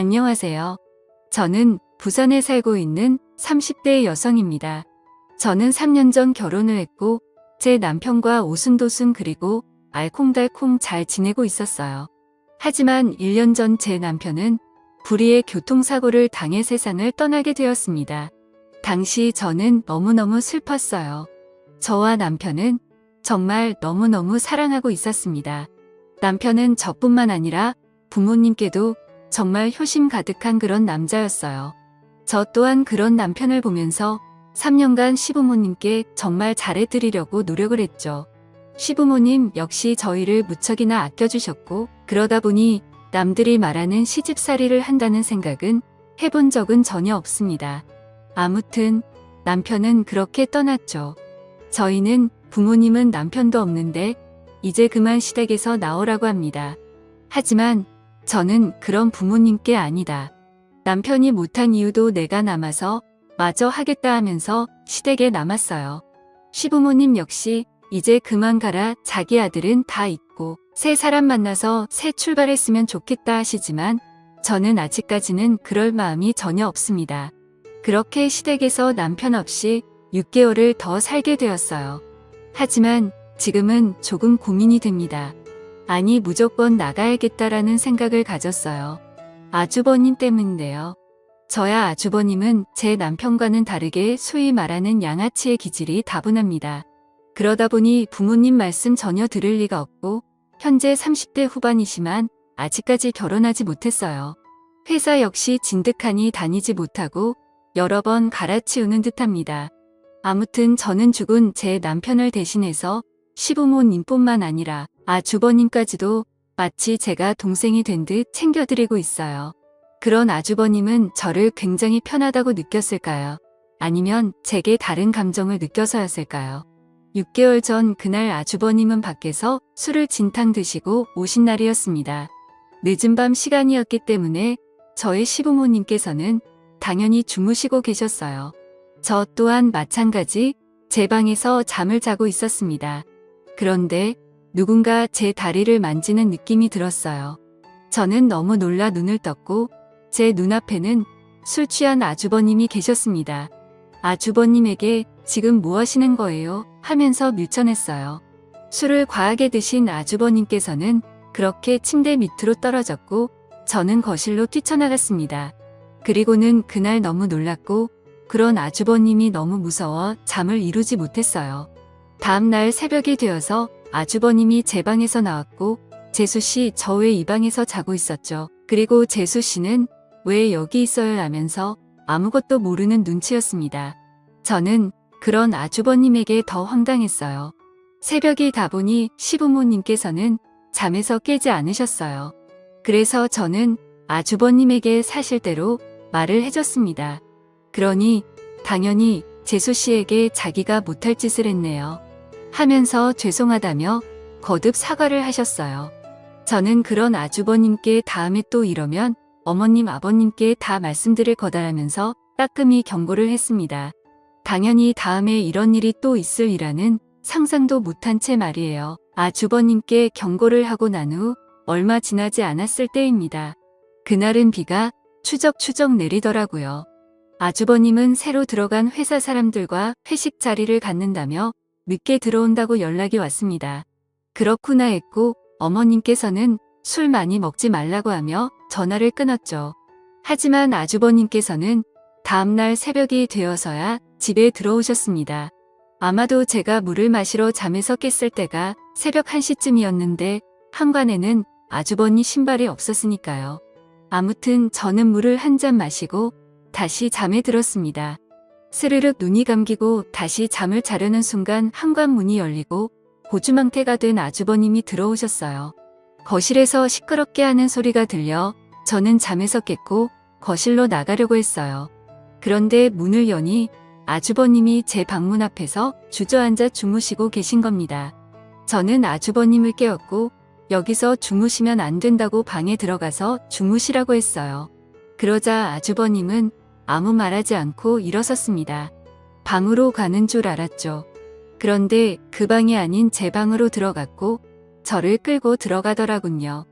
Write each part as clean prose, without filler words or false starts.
안녕하세요. 저는 부산에 살고 있는 30대 여성입니다. 저는 3년 전 결혼을 했고 제 남편과 오순도순 그리고 알콩달콩 잘 지내고 있었어요. 하지만 1년 전 제 남편은 불의의 교통사고를 당해 세상을 떠나게 되었습니다. 당시 저는 너무너무 슬펐어요. 저와 남편은 정말 너무너무 사랑하고 있었습니다. 남편은 저뿐만 아니라 부모님께도 정말 효심 가득한 그런 남자였어요. 저 또한 그런 남편을 보면서 3년간 시부모님께 정말 잘해드리려고 노력을 했죠. 시부모님 역시 저희를 무척이나 아껴주셨고 그러다 보니 남들이 말하는 시집살이를 한다는 생각은 해본 적은 전혀 없습니다. 아무튼 남편은 그렇게 떠났죠. 저희는 부모님은 남편도 없는데 이제 그만 시댁에서 나오라고 합니다. 하지만 저는 그런 부모님께 아니다. 남편이 못한 이유도 내가 남아서 마저 하겠다 하면서 시댁에 남았어요. 시부모님 역시 이제 그만 가라, 자기 아들은 다 있고 새 사람 만나서 새 출발했으면 좋겠다 하시지만 저는 아직까지는 그럴 마음이 전혀 없습니다. 그렇게 시댁에서 남편 없이 6개월을 더 살게 되었어요. 하지만 지금은 조금 고민이 됩니다. 아니, 무조건 나가야겠다라는 생각을 가졌어요. 아주버님 때문인데요. 저야 아주버님은 제 남편과는 다르게 소위 말하는 양아치의 기질이 다분합니다. 그러다 보니 부모님 말씀 전혀 들을 리가 없고 현재 30대 후반이지만 아직까지 결혼하지 못했어요. 회사 역시 진득하니 다니지 못하고 여러 번 갈아치우는 듯합니다. 아무튼 저는 죽은 제 남편을 대신해서 시부모님뿐만 아니라 아주버님까지도 마치 제가 동생이 된 듯 챙겨드리고 있어요. 그런 아주버님은 저를 굉장히 편하다고 느꼈을까요? 아니면 제게 다른 감정을 느껴서였을까요? 6개월 전 그날 아주버님은 밖에서 술을 진탕 드시고 오신 날이었습니다. 늦은 밤 시간이었기 때문에 저의 시부모님께서는 당연히 주무시고 계셨어요. 저 또한 마찬가지 제 방에서 잠을 자고 있었습니다. 그런데 누군가 제 다리를 만지는 느낌이 들었어요. 저는 너무 놀라 눈을 떴고 제 눈앞에는 술 취한 아주버님이 계셨습니다. 아주버님에게 지금 뭐 하시는 거예요? 하면서 밀쳐냈어요. 술을 과하게 드신 아주버님께서는 그렇게 침대 밑으로 떨어졌고 저는 거실로 뛰쳐나갔습니다. 그리고는 그날 너무 놀랐고 그런 아주버님이 너무 무서워 잠을 이루지 못했어요. 다음 날 새벽이 되어서 아주버님이 제 방에서 나왔고 재수씨, 저 왜 이 방에서 자고 있었죠? 그리고 재수씨는 왜 여기 있어요? 라면서 아무것도 모르는 눈치였습니다. 저는 그런 아주버님에게 더 황당했어요. 새벽이 다 보니 시부모님께서는 잠에서 깨지 않으셨어요. 그래서 저는 아주버님에게 사실대로 말을 해줬습니다. 그러니 당연히 재수씨에게 자기가 못할 짓을 했네요. 하면서 죄송하다며 거듭 사과를 하셨어요. 저는 그런 아주버님께 다음에 또 이러면 어머님 아버님께 다 말씀드릴 거다라면서 따끔히 경고를 했습니다. 당연히 다음에 이런 일이 또 있으리라는 상상도 못한 채 말이에요. 아주버님께 경고를 하고 난 후 얼마 지나지 않았을 때입니다. 그날은 비가 추적추적 내리더라고요. 아주버님은 새로 들어간 회사 사람들과 회식 자리를 갖는다며 늦게 들어온다고 연락이 왔습니다. 그렇구나 했고 어머님께서는 술 많이 먹지 말라고 하며 전화를 끊었죠. 하지만 아주버님께서는 다음날 새벽이 되어서야 집에 들어오셨습니다. 아마도 제가 물을 마시러 잠에서 깼을 때가 새벽 1시쯤이었는데 현관에는 아주버님 신발이 없었으니까요. 아무튼 저는 물을 한 잔 마시고 다시 잠에 들었습니다. 스르륵 눈이 감기고 다시 잠을 자려는 순간 현관문이 열리고 고주망태가 된 아주버님이 들어오셨어요. 거실에서 시끄럽게 하는 소리가 들려 저는 잠에서 깼고 거실로 나가려고 했어요. 그런데 문을 여니 아주버님이 제 방문 앞에서 주저앉아 주무시고 계신 겁니다. 저는 아주버님을 깨웠고 여기서 주무시면 안 된다고 방에 들어가서 주무시라고 했어요. 그러자 아주버님은 아무 말하지 않고 일어섰습니다. 방으로 가는 줄 알았죠. 그런데 그 방이 아닌 제 방으로 들어갔고 저를 끌고 들어가더라군요.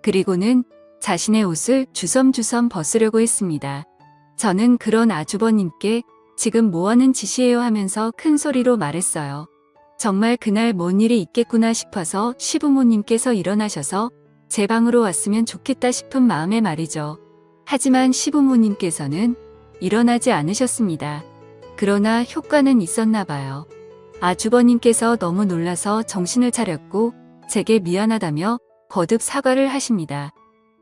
그리고는 자신의 옷을 주섬주섬 벗으려고 했습니다. 저는 그런 아주버님께 지금 뭐하는 짓이에요 하면서 큰 소리로 말했어요. 정말 그날 뭔 일이 있겠구나 싶어서 시부모님께서 일어나셔서 제 방으로 왔으면 좋겠다 싶은 마음에 말이죠. 하지만 시부모님께서는 일어나지 않으셨습니다. 그러나 효과는 있었나 봐요. 아주버님께서 너무 놀라서 정신을 차렸고 제게 미안하다며 거듭 사과를 하십니다.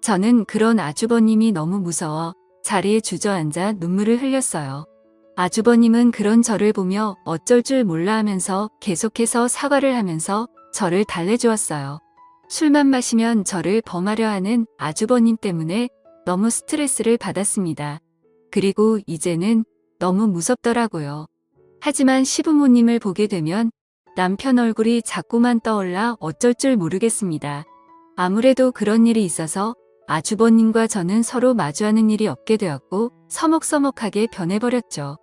저는 그런 아주버님이 너무 무서워 자리에 주저앉아 눈물을 흘렸어요. 아주버님은 그런 저를 보며 어쩔 줄 몰라 하면서 계속해서 사과를 하면서 저를 달래주었어요. 술만 마시면 저를 범하려 하는 아주버님 때문에 너무 스트레스를 받았습니다. 그리고 이제는 너무 무섭더라고요. 하지만 시부모님을 보게 되면 남편 얼굴이 자꾸만 떠올라 어쩔 줄 모르겠습니다. 아무래도 그런 일이 있어서 아주버님과 저는 서로 마주하는 일이 없게 되었고 서먹서먹하게 변해버렸죠.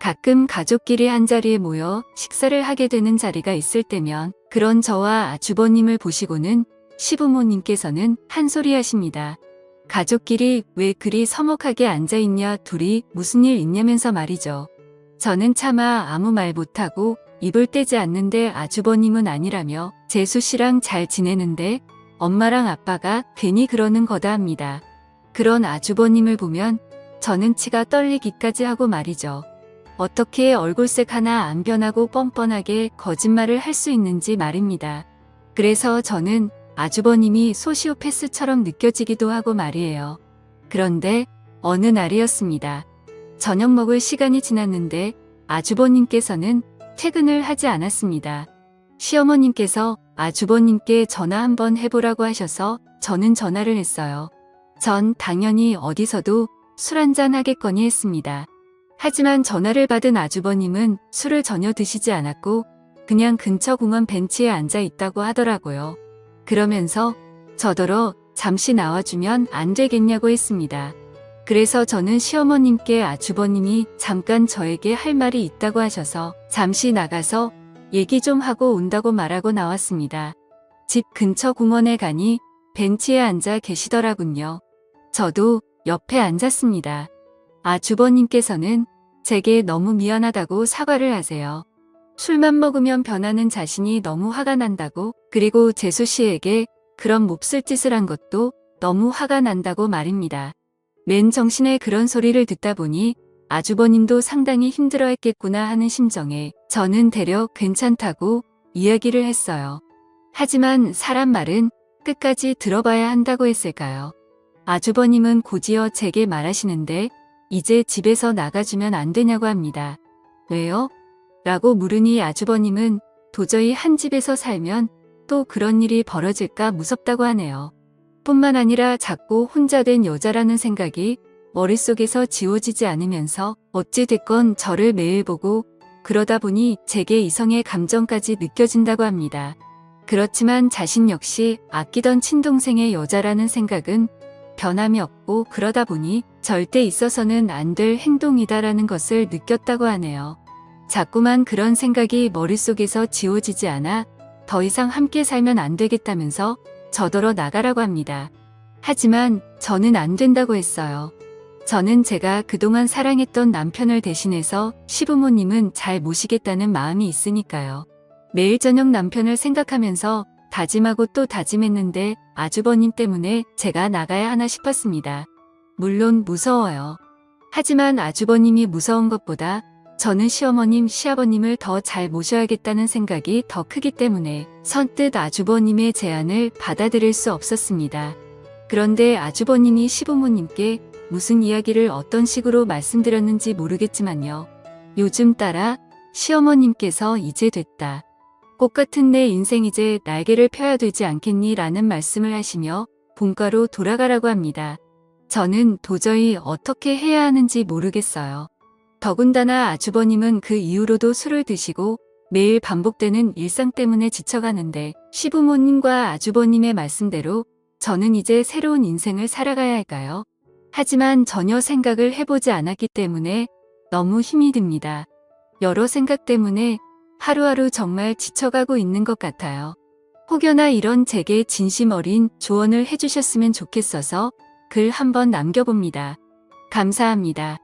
가끔 가족끼리 한자리에 모여 식사를 하게 되는 자리가 있을 때면 그런 저와 아주버님을 보시고는 시부모님께서는 한 소리 하십니다. 가족끼리 왜 그리 서먹하게 앉아있냐, 둘이 무슨 일 있냐면서 말이죠. 저는 차마 아무 말 못하고 입을 떼지 않는데 아주버님은 아니라며 재수 씨랑 잘 지내는데 엄마랑 아빠가 괜히 그러는 거다 합니다. 그런 아주버님을 보면 저는 치가 떨리기까지 하고 말이죠. 어떻게 얼굴색 하나 안 변하고 뻔뻔하게 거짓말을 할 수 있는지 말입니다. 그래서 저는 아주버님이 소시오패스처럼 느껴지기도 하고 말이에요. 그런데 어느 날이었습니다. 저녁 먹을 시간이 지났는데 아주버님께서는 퇴근을 하지 않았습니다. 시어머님께서 아주버님께 전화 한번 해보라고 하셔서 저는 전화를 했어요. 전 당연히 어디서도 술 한잔 하겠거니 했습니다. 하지만 전화를 받은 아주버님은 술을 전혀 드시지 않았고 그냥 근처 공원 벤치에 앉아 있다고 하더라고요. 그러면서 저더러 잠시 나와주면 안 되겠냐고 했습니다. 그래서 저는 시어머님께 아주버님이 잠깐 저에게 할 말이 있다고 하셔서 잠시 나가서 얘기 좀 하고 온다고 말하고 나왔습니다. 집 근처 공원에 가니 벤치에 앉아 계시더라군요. 저도 옆에 앉았습니다. 아주버님께서는 제게 너무 미안하다고 사과를 하세요. 술만 먹으면 변하는 자신이 너무 화가 난다고, 그리고 재수 씨에게 그런 몹쓸 짓을 한 것도 너무 화가 난다고 말입니다. 맨 정신에 그런 소리를 듣다 보니 아주버님도 상당히 힘들어했겠구나 하는 심정에 저는 되려 괜찮다고 이야기를 했어요. 하지만 사람 말은 끝까지 들어봐야 한다고 했을까요? 아주버님은 곧이어 제게 말하시는데 이제 집에서 나가주면 안 되냐고 합니다. 왜요? 라고 물으니 아주버님은 도저히 한 집에서 살면 또 그런 일이 벌어질까 무섭다고 하네요. 뿐만 아니라 자꾸 혼자 된 여자라는 생각이 머릿속에서 지워지지 않으면서 어찌됐건 저를 매일 보고 그러다 보니 제게 이성의 감정까지 느껴진다고 합니다. 그렇지만 자신 역시 아끼던 친동생의 여자라는 생각은 변함이 없고 그러다 보니 절대 있어서는 안 될 행동이다라는 것을 느꼈다고 하네요. 자꾸만 그런 생각이 머릿속에서 지워지지 않아 더 이상 함께 살면 안 되겠다면서 저더러 나가라고 합니다. 하지만 저는 안 된다고 했어요. 저는 제가 그동안 사랑했던 남편을 대신해서 시부모님은 잘 모시겠다는 마음이 있으니까요. 매일 저녁 남편을 생각하면서 다짐하고 또 다짐했는데 아주버님 때문에 제가 나가야 하나 싶었습니다. 물론 무서워요. 하지만 아주버님이 무서운 것보다 저는 시어머님, 시아버님을 더 잘 모셔야겠다는 생각이 더 크기 때문에 선뜻 아주버님의 제안을 받아들일 수 없었습니다. 그런데 아주버님이 시부모님께 무슨 이야기를 어떤 식으로 말씀드렸는지 모르겠지만요. 요즘 따라 시어머님께서 이제 됐다. 꽃 같은 내 인생 이제 날개를 펴야 되지 않겠니? 라는 말씀을 하시며 본가로 돌아가라고 합니다. 저는 도저히 어떻게 해야 하는지 모르겠어요. 더군다나 아주버님은 그 이후로도 술을 드시고 매일 반복되는 일상 때문에 지쳐가는데 시부모님과 아주버님의 말씀대로 저는 이제 새로운 인생을 살아가야 할까요? 하지만 전혀 생각을 해보지 않았기 때문에 너무 힘이 듭니다. 여러 생각 때문에 하루하루 정말 지쳐가고 있는 것 같아요. 혹여나 이런 제게 진심 어린 조언을 해주셨으면 좋겠어서 글 한번 남겨봅니다. 감사합니다.